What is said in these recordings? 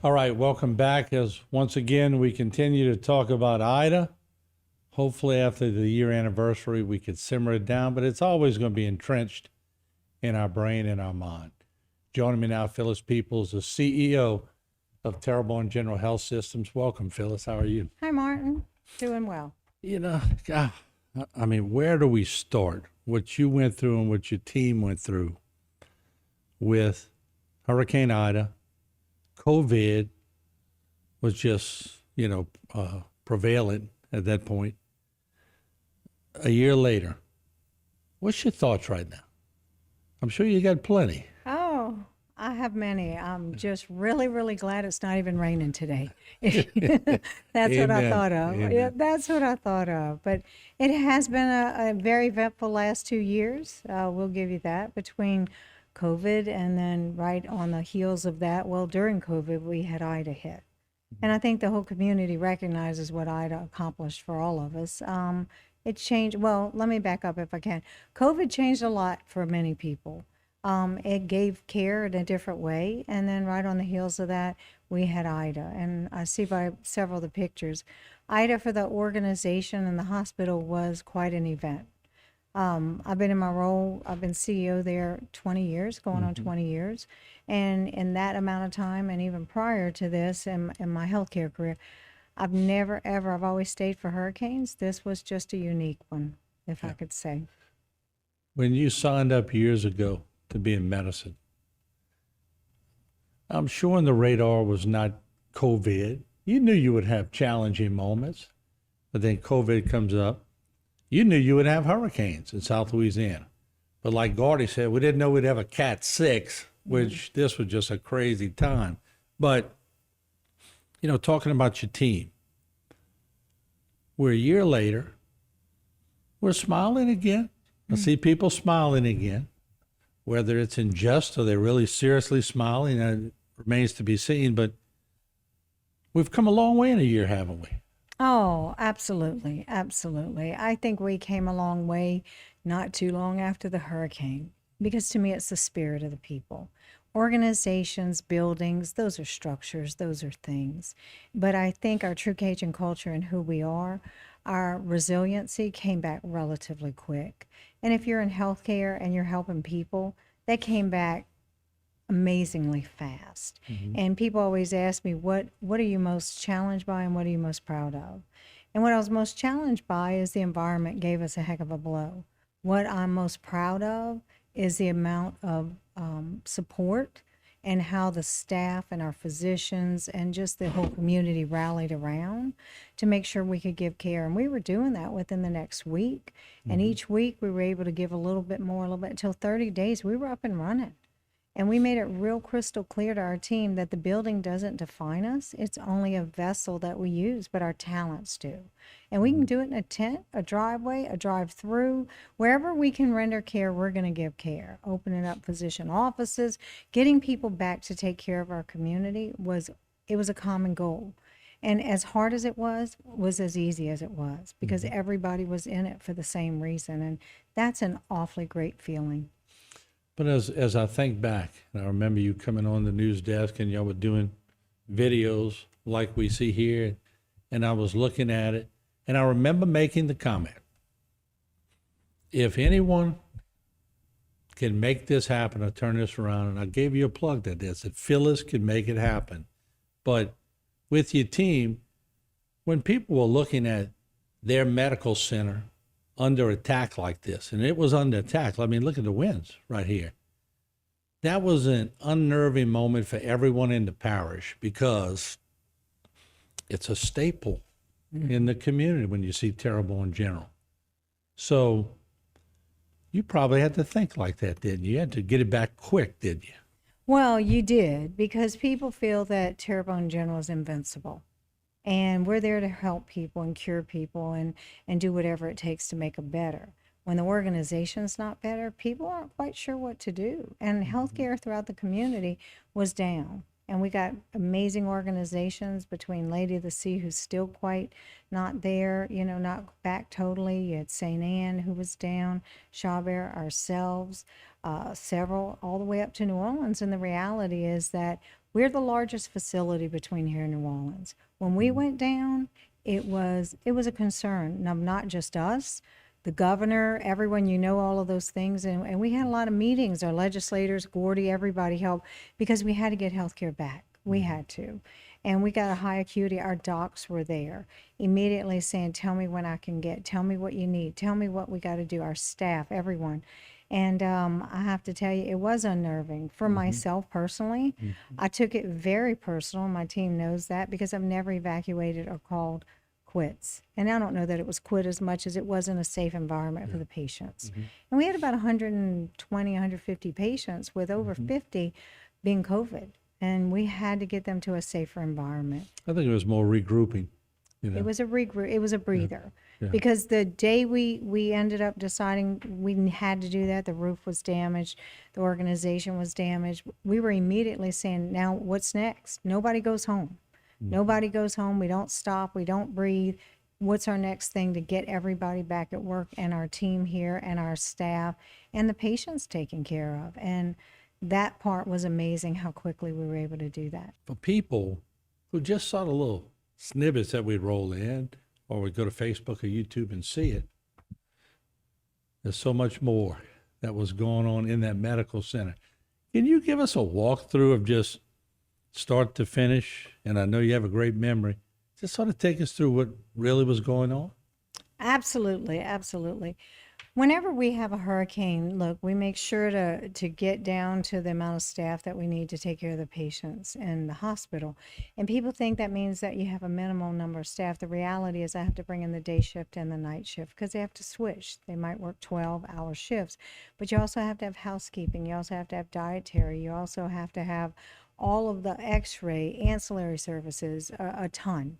All right, welcome back as once again we continue to talk about Ida. Hopefully, after the year anniversary, we could simmer it down, but it's always going to be entrenched in our brain and our mind. Joining me now, Phyllis Peoples, the CEO of Terrebonne General Health Systems. Welcome, Phyllis. How are you? Hi, Martin. Doing well. You know, God, I mean, where do we start? What you went through and what your team went through with Hurricane Ida, COVID was just, prevalent at that point. A year later, what's your thoughts right now? I'm sure you got plenty. Oh, I have many. I'm just really, really glad it's not even raining today. That's what I Amen. thought of. Yeah, Amen. that's what I thought of. But it has been a very eventful last 2 years. We'll give you that. Between COVID and then right on the heels of that, well, during COVID, we had Ida hit. And I think the whole community recognizes what Ida accomplished for all of us. It changed, well, let me back up if I can. COVID changed a lot for many people. It gave care in a different way. And then right on the heels of that, we had Ida. And I see by several of the pictures, Ida for the organization and the hospital was quite an event. I've been in my role, I've been CEO there 20 years, going on 20 years. And in that amount of time, and even prior to this in my healthcare career, I've never, ever, I've always stayed for hurricanes. This was just a unique one, if I could say. When you signed up years ago to be in medicine, I'm sure on the radar was not COVID. You knew you would have challenging moments, but then COVID comes up. You knew you would have hurricanes in South Louisiana. But like Gordy said, we didn't know we'd have a Cat 6, which this was just a crazy time. But, talking about your team, we're a year later, we're smiling again. I see people smiling again. Whether it's in jest or they're really seriously smiling, it remains to be seen. But we've come a long way in a year, haven't we? Oh, absolutely. Absolutely. I think we came a long way not too long after the hurricane, because to me, it's the spirit of the people. Organizations, buildings, those are structures, those are things. But I think our true Cajun culture and who we are, our resiliency came back relatively quick. And if you're in healthcare and you're helping people, that came back amazingly fast. And people always ask me, what are you most challenged by and what are you most proud of? And what I was most challenged by is the environment gave us a heck of a blow. What I'm most proud of is the amount of support and how the staff and our physicians and just the whole community rallied around to make sure we could give care. And we were doing that within the next week. And each week we were able to give a little bit more, a little bit, until 30 days we were up and running. And we made it real crystal clear to our team that the building doesn't define us. It's only a vessel that we use, but our talents do. And we can do it in a tent, a driveway, a drive-through. Wherever we can render care, we're going to give care. Opening up physician offices, getting people back to take care of our community was a common goal. And as hard as it was as easy as it was, because everybody was in it for the same reason. And that's an awfully great feeling. But as I think back, and I remember you coming on the news desk and y'all were doing videos like we see here, and I was looking at it, and I remember making the comment, if anyone can make this happen or turn this around, and I gave you a plug that this, that Phyllis can make it happen. But with your team, when people were looking at their medical center under attack like this, and it was under attack. I mean, look at the winds right here. That was an unnerving moment for everyone in the parish because it's a staple in the community when you see Terrebonne General. So you probably had to think like that, didn't you? You had to get it back quick, didn't you? Well, you did, because people feel that Terrebonne General is invincible. And we're there to help people and cure people and do whatever it takes to make them better. When the organization's not better, people aren't quite sure what to do. And healthcare throughout the community was down. And we got amazing organizations between Lady of the Sea, who's still quite not there, not back totally. You had St. Anne, who was down, Chabert, ourselves, several, all the way up to New Orleans. And the reality is that We're the largest facility between here and New Orleans. When we went down, it was a concern. Now, not just us, the governor, everyone, all of those things. And we had a lot of meetings. Our legislators, Gordy, everybody helped because we had to get health care back. We had to. And we got a high acuity. Our docs were there immediately saying, tell me when I can get, tell me what you need, tell me what we got to do, our staff, everyone. And I have to tell you, it was unnerving for myself personally. I took it very personal. My team knows that because I've never evacuated or called quits. And I don't know that it was quit as much as it wasn't a safe environment for the patients. And we had about 120, 150 patients with over 50 being COVID. And we had to get them to a safer environment. I think it was more regrouping. It was a regroup. It was a breather. Yeah. Because the day we ended up deciding we had to do that, the roof was damaged, the organization was damaged. We were immediately saying, now what's next? Nobody goes home. Nobody goes home. We don't stop. We don't breathe. What's our next thing to get everybody back at work and our team here and our staff and the patients taken care of? And that part was amazing how quickly we were able to do that. For people who just saw the little snippets that we'd roll in, or we'd go to Facebook or YouTube and see it, there's so much more that was going on in that medical center. Can you give us a walkthrough of just start to finish? And I know you have a great memory. Just sort of take us through what really was going on. Absolutely, absolutely. Whenever we have a hurricane, look, we make sure to get down to the amount of staff that we need to take care of the patients in the hospital. And people think that means that you have a minimal number of staff. The reality is I have to bring in the day shift and the night shift because they have to switch. They might work 12-hour shifts. But you also have to have housekeeping. You also have to have dietary. You also have to have all of the x-ray, ancillary services, a ton.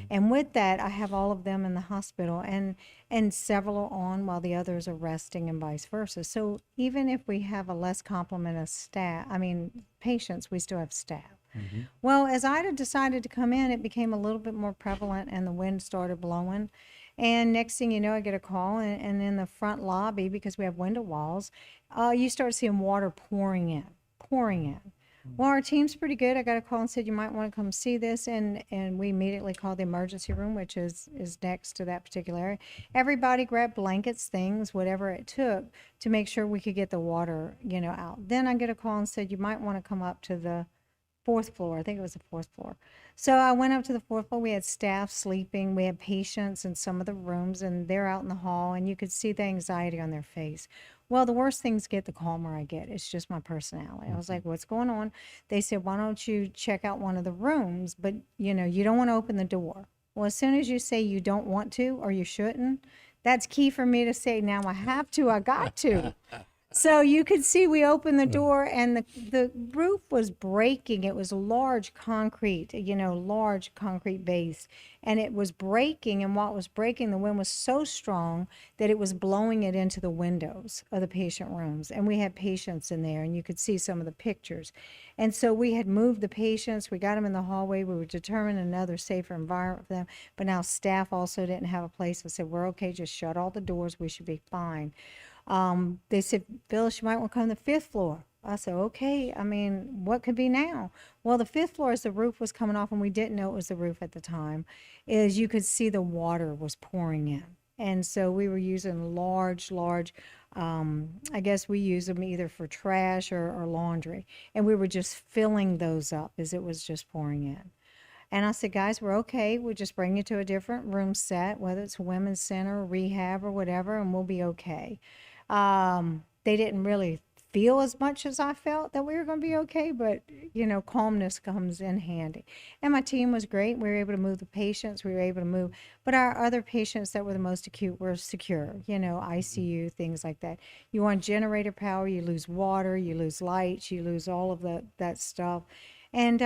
And with that, I have all of them in the hospital and several are on while the others are resting and vice versa. So even if we have a less complement of patients, we still have staff. Well, as Ida decided to come in, it became a little bit more prevalent and the wind started blowing. And next thing you know, I get a call and in the front lobby, because we have window walls, you start seeing water pouring in. Well, our team's pretty good. I got a call and said, you might want to come see this. And we immediately called the emergency room, which is next to that particular area. Everybody grabbed blankets, things, whatever it took to make sure we could get the water, out. Then I get a call and said, you might want to come up to the fourth floor. I think it was the fourth floor. So I went up to the fourth floor. We had staff sleeping. We had patients in some of the rooms, and they're out in the hall, and you could see the anxiety on their face. Well, the worse things get, the calmer I get. It's just my personality. I was like, what's going on? They said, why don't you check out one of the rooms? But, you don't want to open the door. Well, as soon as you say you don't want to or you shouldn't, that's key for me to say, now I have to, I got to. So you could see we opened the door and the roof was breaking. It was large concrete base, and it was breaking. And while it was breaking, the wind was so strong that it was blowing it into the windows of the patient rooms. And we had patients in there, and you could see some of the pictures. And so we had moved the patients. We got them in the hallway. We were determining another safer environment for them. But now staff also didn't have a place. I said, we're okay. Just shut all the doors. We should be fine. They said, Phyllis, you might want to come to the fifth floor. I said, okay, what could be now? Well, the fifth floor, as the roof was coming off, and we didn't know it was the roof at the time, is you could see the water was pouring in. And so we were using large, I guess we use them either for trash or laundry. And we were just filling those up as it was just pouring in. And I said, guys, we're okay. We'll just bring you to a different room set, whether it's a women's center, rehab, or whatever, and we'll be okay. They didn't really feel as much as I felt that we were going to be okay, but, calmness comes in handy. And my team was great. We were able to move the patients. We were able to move. But our other patients that were the most acute were secure, ICU, things like that. You want generator power, you lose water, you lose lights, you lose all of that stuff. And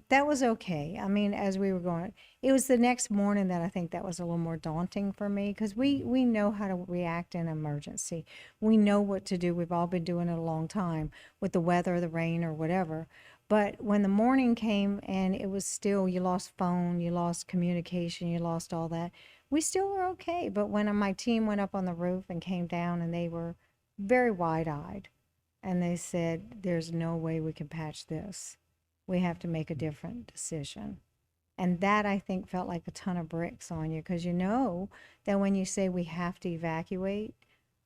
that was okay. As we were going, it was the next morning that I think that was a little more daunting for me because we know how to react in an emergency. We know what to do. We've all been doing it a long time with the weather, the rain, or whatever. But when the morning came and it was still, you lost phone, you lost communication, you lost all that, we still were okay. But when my team went up on the roof and came down and they were very wide-eyed and they said, there's no way we can patch this. we have to make a different decision. And that, I think, felt like a ton of bricks on you, because you know that when you say we have to evacuate,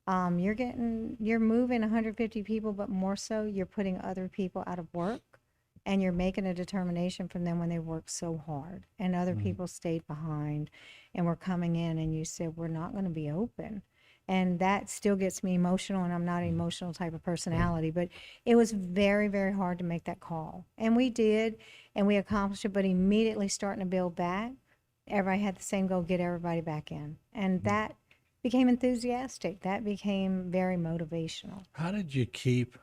you're moving 150 people, but more so, you're putting other people out of work, and you're making a determination from them when they worked so hard, and other people stayed behind and were coming in, and you said, we're not going to be open. And that still gets me emotional, and I'm not an emotional type of personality, but it was very, very hard to make that call. And we did, and we accomplished it, but immediately starting to build back, everybody had the same goal: get everybody back in. And that became enthusiastic. That became very motivational. How did you keep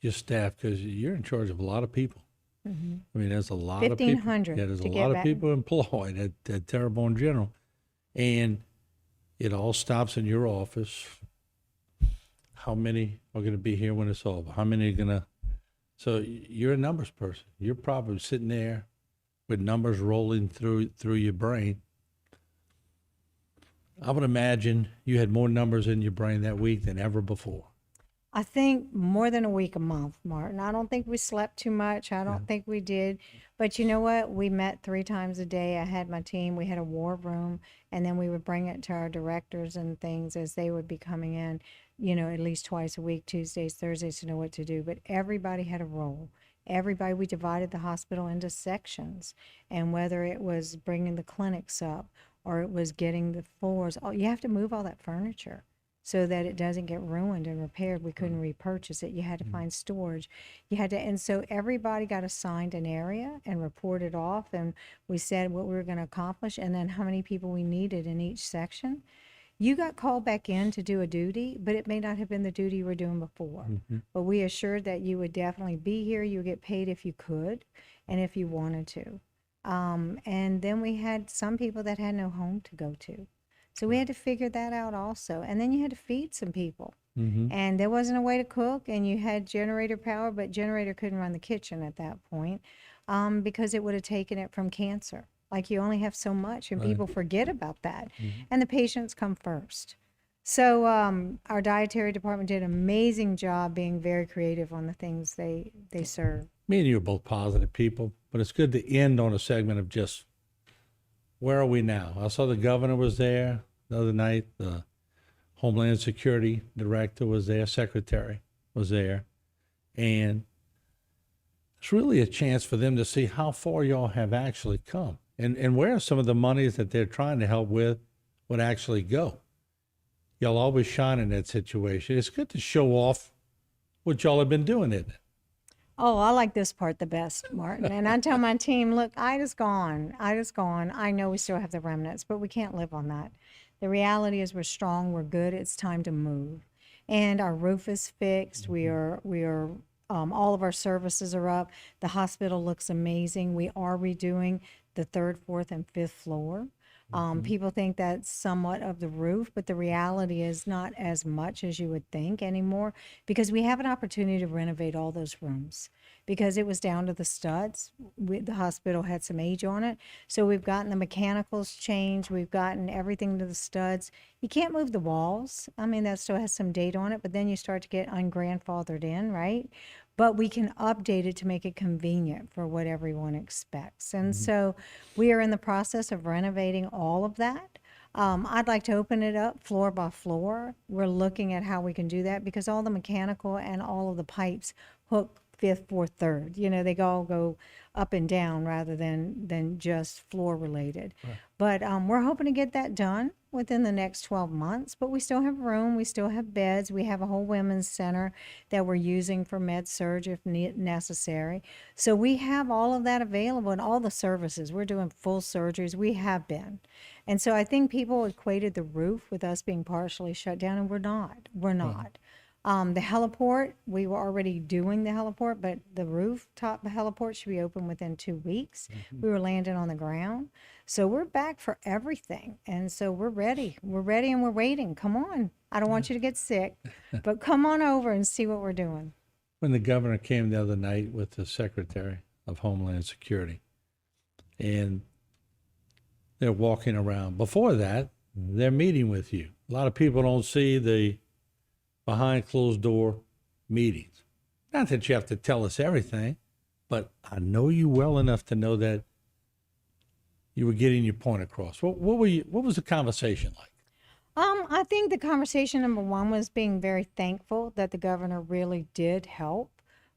your staff? Because you're in charge of a lot of people. I mean, there's a lot of people. 1,500 Yeah, there's a to get lot of back. people employed at Terrebonne General. And it all stops in your office. How many are going to be here when it's over? How many are going to? So you're a numbers person. You're probably sitting there with numbers rolling through your brain. I would imagine you had more numbers in your brain that week than ever before. I think more than a week a month, Martin. I don't think we slept too much. I don't think we did. But you know what? We met 3 times a day. I had my team. We had a war room, and then we would bring it to our directors and things as they would be coming in, at least twice a week, Tuesdays, Thursdays, to know what to do. But everybody had a role. Everybody, we divided the hospital into sections. And whether it was bringing the clinics up or it was getting the floors, you have to move all that furniture so that it doesn't get ruined and repaired. We couldn't repurchase it. You had to find storage. And so everybody got assigned an area and reported off, and we said what we were going to accomplish and then how many people we needed in each section. You got called back in to do a duty, but it may not have been the duty you were doing before. But we assured that you would definitely be here. You would get paid if you could and if you wanted to. And then we had some people that had no home to go to. So we had to figure that out also. And then you had to feed some people. And there wasn't a way to cook, and you had generator power, but generator couldn't run the kitchen at that point because it would have taken it from cancer. Like, you only have so much, and people forget about that. And the patients come first. So our dietary department did an amazing job being very creative on the things they serve. Me and you are both positive people, but it's good to end on a segment of just, where are we now? I saw the governor was there the other night. The Homeland Security Director was there. Secretary was there. And it's really a chance for them to see how far y'all have actually come and where some of the monies that they're trying to help with would actually go. Y'all always shine in that situation. It's good to show off what y'all have been doing, isn't it? Oh, I like this part the best, Martin. And I tell my team, look, Ida's gone. Ida's gone. I know we still have the remnants, but we can't live on that. The reality is we're strong, we're good. It's time to move. And our roof is fixed. We are all of our services are up. The hospital looks amazing. We are redoing the 3rd, 4th, and 5th floor. People think that's somewhat of the roof, but the reality is not as much as you would think anymore, because we have an opportunity to renovate all those rooms because it was down to the studs. The hospital had some age on it. So we've gotten the mechanicals changed. We've gotten everything to the studs. You can't move the walls. I mean, that still has some date on it, but then you start to get ungrandfathered in, right? But we can update it to make it convenient for what everyone expects. And so we are in the process of renovating all of that. I'd like to open it up floor by floor. We're looking at how we can do that because all the mechanical and all of the pipes hook 5th, 4th, 3rd. They all go up and down rather than just floor related. Right. But we're hoping to get that done within the next 12 months. But we still have room. We still have beds. We have a whole women's center that we're using for med surg if necessary. So we have all of that available and all the services. We're doing full surgeries. We have been. And so I think people equated the roof with us being partially shut down, and we're not. We're not. The heliport, we were already doing the heliport, but the rooftop heliport should be open within 2 weeks. We were landing on the ground. So we're back for everything. And so we're ready. We're ready and we're waiting. Come on. I don't want you to get sick, but come on over and see what we're doing. When the governor came the other night with the Secretary of Homeland Security, and they're walking around. Before that, they're meeting with you. A lot of people don't see the behind closed door meetings. Not that you have to tell us everything, but I know you well enough to know that you were getting your point across. What was the conversation like? I think the conversation number one was being very thankful that the governor really did help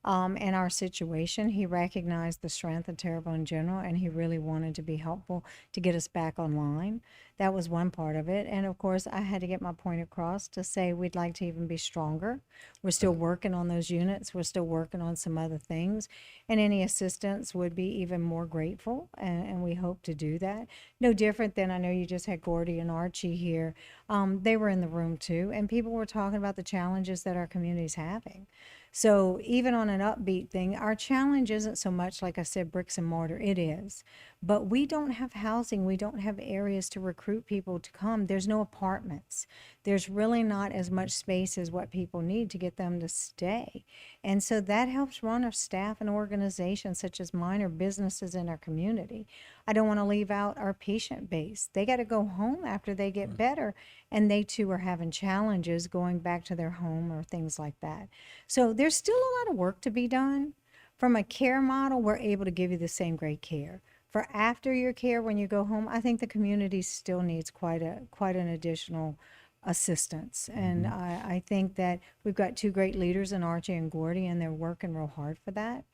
in our situation. He recognized the strength of Terrebonne General and he really wanted to be helpful to get us back online. That was one part of it. And of course, I had to get my point across to say we'd like to even be stronger. We're still working on those units, we're still working on some other things, and any assistance would be even more grateful. And we hope to do that. No different than I know you just had Gordy and Archie here. They were in the room too, and people were talking about the challenges that our community is having. So even on an upbeat thing, our challenge isn't so much, like I said, bricks and mortar. It is. But we don't have housing. We don't have areas to recruit people to come. There's no apartments. There's really not as much space as what people need to get them to stay. And so that helps run our staff and organizations such as mine or businesses in our community. I don't want to leave out our patient base. They got to go home after they get better, and they too are having challenges going back to their home or things like that. So there's still a lot of work to be done. From a care model, we're able to give you the same great care. For after your care, when you go home, I think the community still needs quite an additional assistance. And I think that we've got two great leaders in Archie and Gordy, and they're working real hard for that.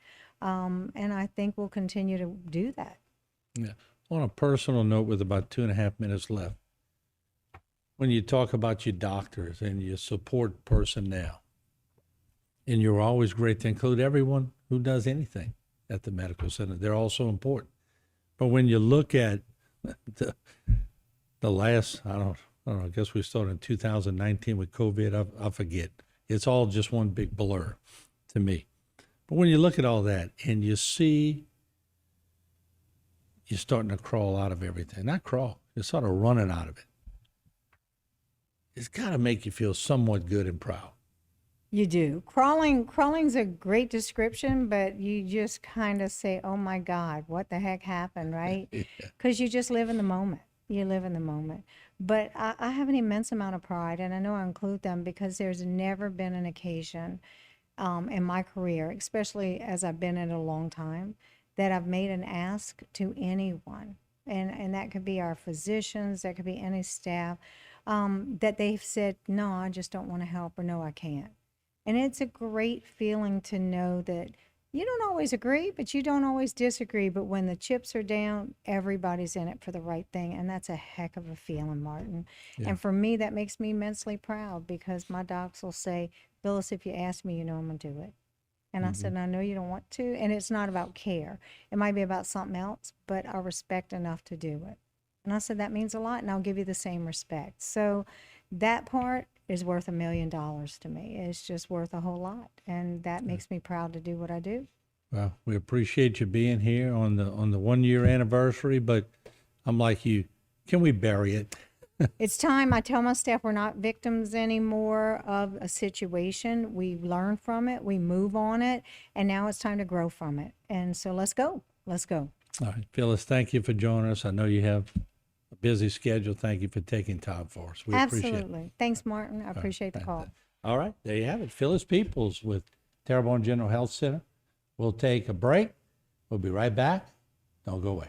And I think we'll continue to do that. Yeah. On a personal note, with about 2.5 minutes left, when you talk about your doctors and your support personnel, and you're always great to include everyone who does anything at the medical center, they're also important. But when you look at the last, I don't know, I guess we started in 2019 with COVID. I forget. It's all just one big blur to me. But when you look at all that and you see you're starting to crawl out of everything, not crawl, you're sort of running out of it. It's got to make you feel somewhat good and proud. You do. Crawling's a great description, but you just kind of say, oh my God, what the heck happened, right? Because you just live in the moment. You live in the moment. But I have an immense amount of pride, and I know I include them because there's never been an occasion in my career, especially as I've been in it a long time, that I've made an ask to anyone. And that could be our physicians, that could be any staff, that they've said, no, I just don't want to help, or no, I can't. And it's a great feeling to know that you don't always agree, but you don't always disagree. But when the chips are down, everybody's in it for the right thing. And that's a heck of a feeling, Martin. Yeah. And for me, that makes me immensely proud because my docs will say, Phyllis, if you ask me, you know I'm going to do it. And I said, I know you don't want to. And it's not about care. It might be about something else, but I respect enough to do it. And I said, that means a lot, and I'll give you the same respect. So that part is worth $1 million to me. It's just worth a whole lot. And that makes me proud to do what I do. Well, we appreciate you being here on the 1 year anniversary, but I'm like you, can we bury it? It's time. I tell my staff we're not victims anymore of a situation. We learn from it, we move on it, and now it's time to grow from it. And so let's go. Let's go. All right, Phyllis, thank you for joining us. I know you have a busy schedule. Thank you for taking time for us. We appreciate it. Absolutely. Thanks, Martin. I appreciate the call. All right, there you have it. Phyllis Peoples with Terrebonne General Health Center. We'll take a break. We'll be right back. Don't go away.